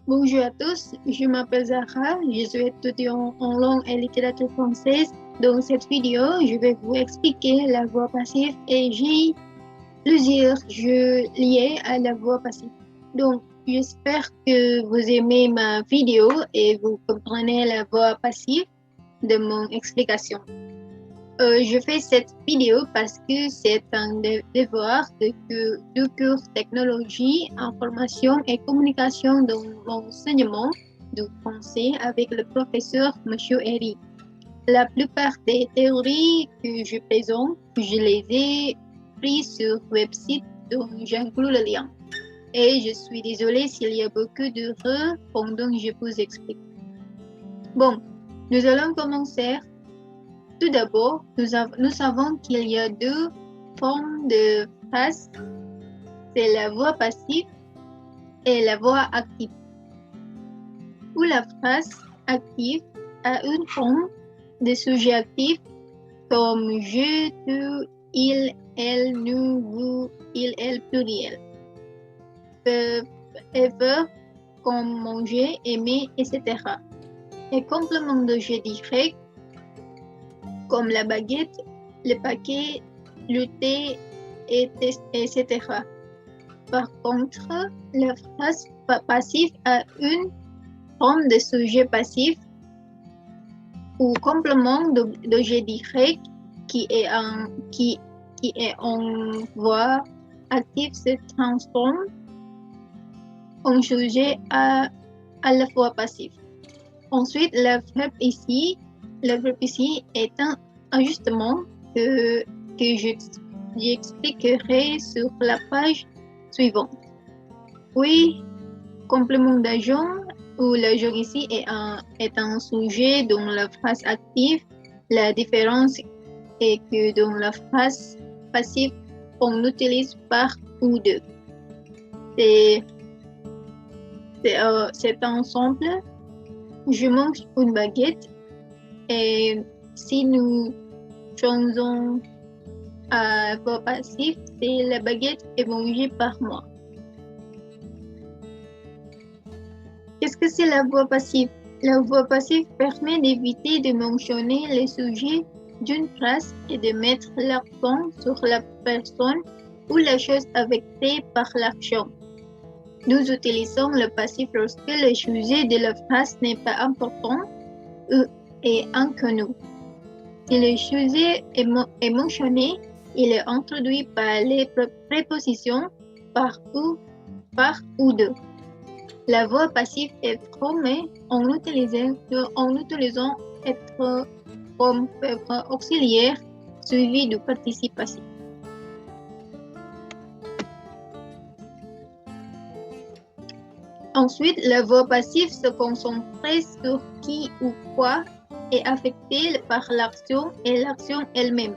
Bonjour à tous, je m'appelle Zahra, je suis étudiante en langue et littérature française. Dans cette vidéo, je vais vous expliquer la voix passive et j'ai plusieurs jeux liés à la voix passive. Donc, j'espère que vous aimez ma vidéo et vous comprenez la voix passive de mon explication. Je fais cette vidéo parce que c'est un devoir de cours technologie, information et communication dans l'enseignement du français avec le professeur M. Eri. La plupart des théories que je présente, je les ai prises sur le website dont j'inclus le lien. Et je suis désolée s'il y a beaucoup d'erreurs pendant que je vous explique. Bon, nous allons commencer. Tout d'abord, nous savons qu'il y a deux formes de phrases, c'est la voix passive et la voix active. Où la phrase active a une forme de sujet actif comme je, tu, il, elle, nous, vous, il, elle, pluriel. Ever, comme manger, aimer, etc. Et complément de je direct comme la baguette, le paquet, le thé, etc. Par contre, la phrase passive a une forme de sujet passif ou complément d'objet direct qui est en voix active se transforme en sujet à la fois passif. Ensuite, le verbe ici est un ajustement que j'expliquerai sur la page suivante. Oui, complément d'agent où l'agent ici est un sujet dans la phrase active. La différence est que dans la phrase passive, on utilise par ou de. C'est ensemble. Je mange une baguette et si nous changeons à voix passive, c'est la baguette est mangée par moi. Qu'est-ce que c'est la voix passive? La voix passive permet d'éviter de mentionner le sujet d'une phrase et de mettre l'accent sur la personne ou la chose affectée par l'action. Nous utilisons le passif lorsque le sujet de la phrase n'est pas important et inconnu. Si le sujet est mentionné, il est introduit par les prépositions par ou de. La voix passive est formée en utilisant être comme verbe auxiliaire suivi du participe passif. Ensuite, la voix passive se concentre sur qui ou quoi est affecté par l'action et l'action elle-même.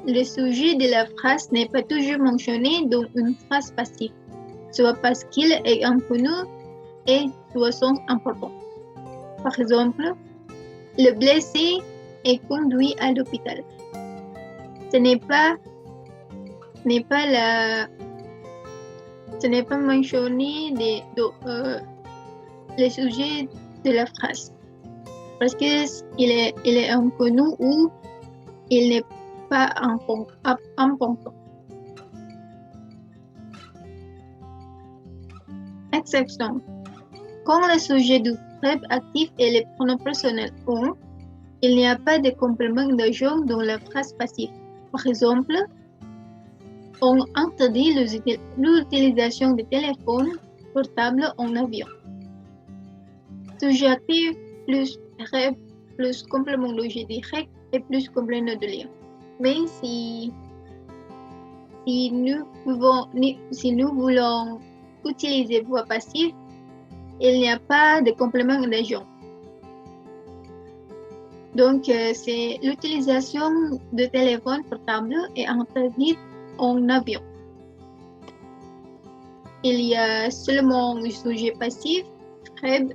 Le sujet de la phrase n'est pas toujours mentionné dans une phrase passive, soit parce qu'il est inconnu et soit sans importance. Par exemple, le blessé est conduit à l'hôpital. Ce n'est pas mentionné le sujet de la phrase parce qu'il est inconnu ou il n'est pas important. Exception. Quand le sujet du verbe actif est le pronom personnel on, il n'y a pas de complément de genre dans la phrase passive. Par exemple, on interdit l'utilisation des téléphones portables en avion. Sujet actif plus verbe plus complément d'objet direct et plus complément de lien. Mais si nous voulons utiliser voix passive, il n'y a pas de complément d'agent. Donc, c'est l'utilisation de téléphone portable est interdite en avion. Il y a seulement le sujet passif, verbe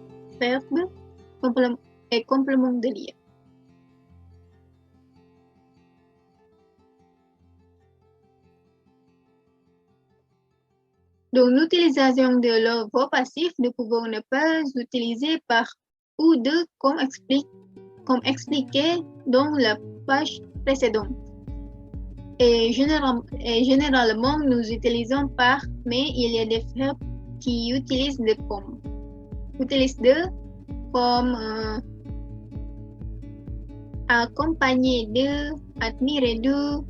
et complément de lien. Donc, l'utilisation de le verbe passif, nous pouvons ne pas utiliser par ou de comme expliqué dans la page précédente. Et généralement, nous utilisons par, mais il y a des verbes qui utilisent de comme. Utilisent de comme accompagner de, admirer de,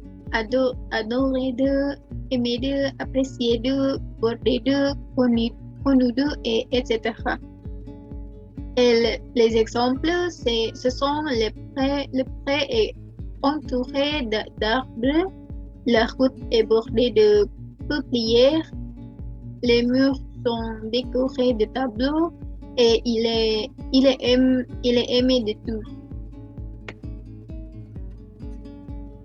adorer de, aimer de, apprécier de, border de, connu de, et etc. Et les exemples, ce sont le pré est entouré d'arbres, la route est bordée de peuplières, les murs sont décorés de tableaux et il est aimé de tous.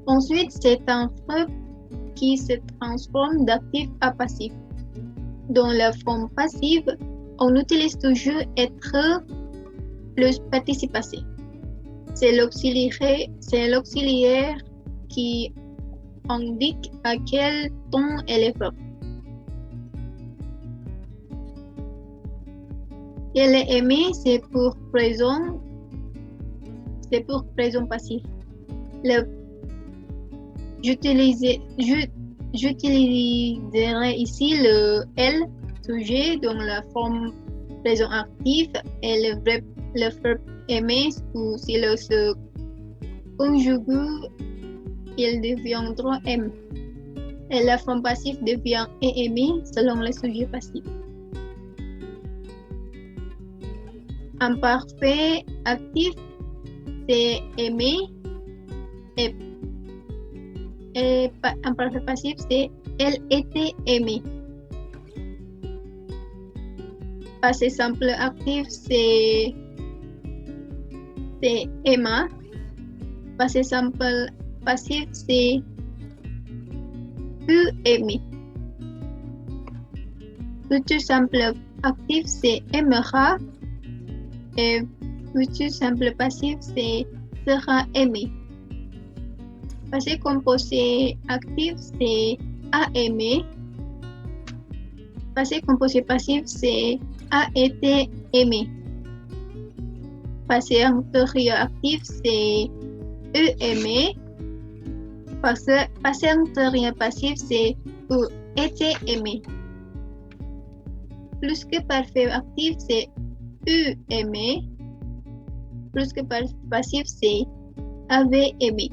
Ensuite, c'est un verbe qui se transforme d'actif à passif. Dans la forme passive, on utilise toujours être plus participe passé. C'est l'auxiliaire qui indique à quel temps est le verbe. Elle est aimée, c'est pour présent passif. J'utiliserai ici le elle sujet dans la forme présent actif et le verbe aimer ou s'il se conjugue, il deviendra aime. Et la forme passive devient aimé selon le sujet passif. Un parfait actif, c'est aimer et un parfait passif, c'est elle était aimée. Passé simple actif, c'est Emma. Passé simple passif, c'est fut aimé. Futur simple actif, c'est aimera. Et futur simple passif, c'est sera aimé. Passé composé actif, c'est a aimé. Passé composé passif, c'est a été aimé. Passé antérieur actif, c'est aimé. Passé antérieur passif, c'est été aimé. Plus que parfait actif, c'est aimé. Plus que passif, c'est avait aimé.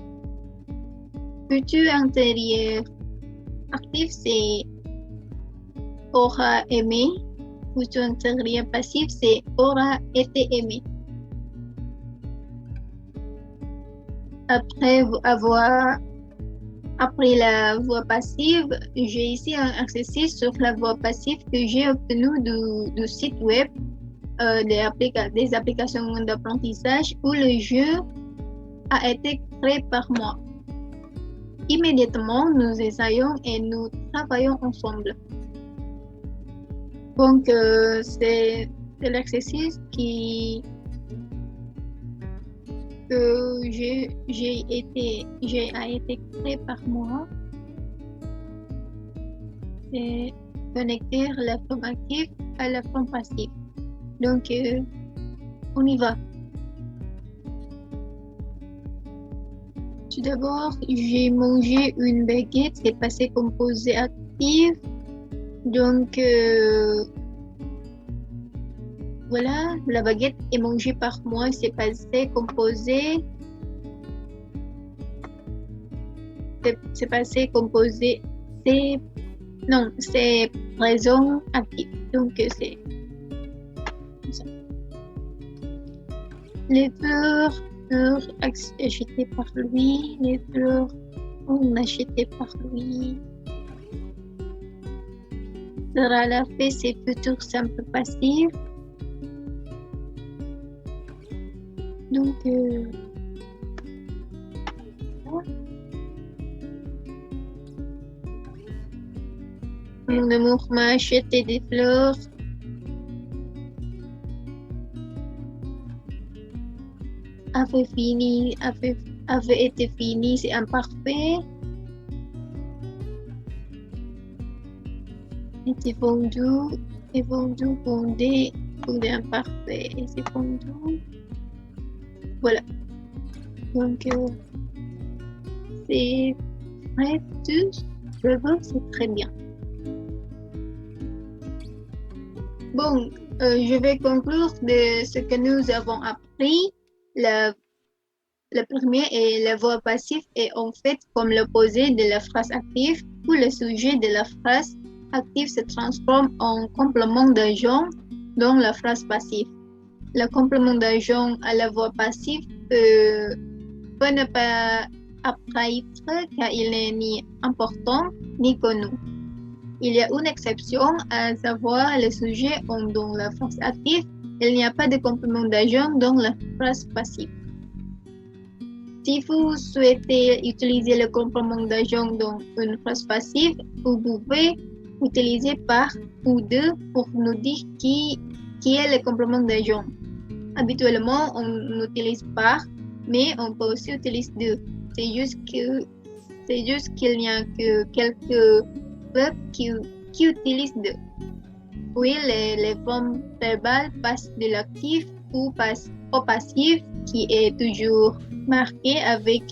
Futur antérieur actif, c'est aura aimé. Futur antérieur passif, c'est aura été aimé. Après avoir appris la voix passive, j'ai ici un exercice sur la voix passive que j'ai obtenu du site web des applications d'apprentissage où le jeu a été créé par moi. Immédiatement, nous essayons et nous travaillons ensemble. Donc, c'est l'exercice que a été créé par moi. C'est connecter la forme active à la forme passive. Donc, on y va. Tout d'abord, j'ai mangé une baguette, c'est passé composé actif. Donc, voilà, la baguette est mangée par moi, c'est passé composé. C'est passé composé, c'est présent actif. Donc, c'est ça. Les fleurs furent achetées par lui, les fleurs sont achetées par lui. Sera la fait, c'est futur simple passif. Donc, mon amour m'a acheté des fleurs. Avait été fini, c'est imparfait. C'est fondu, c'est fondu, fondé, fondé imparfait, et c'est fondu. Voilà. Donc, c'est prêt tous. Je veux, c'est très bien. Bon, je vais conclure de ce que nous avons appris. Le premier est la voix passive est en fait comme l'opposé de la phrase active où le sujet de la phrase active se transforme en complément d'agent dans la phrase passive. Le complément d'agent à la voix passive peut ne pas apparaître car il n'est ni important ni connu. Il y a une exception, à savoir le sujet dans la phrase active. Il n'y a pas de complément d'agent dans la phrase passive. Si vous souhaitez utiliser le complément d'agent dans une phrase passive, vous pouvez utiliser par ou de pour nous dire qui est le complément d'agent. Habituellement, on utilise par, mais on peut aussi utiliser de. C'est juste qu'il n'y a que quelques verbes qui utilisent de. Oui, les formes verbales passent de l'actif ou passent au passif qui est toujours marqué avec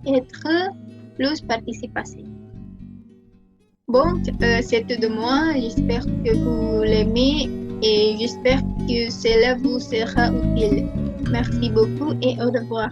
être plus participe passé. Bon, c'est tout de moi. J'espère que vous l'aimez et j'espère que cela vous sera utile. Merci beaucoup et au revoir.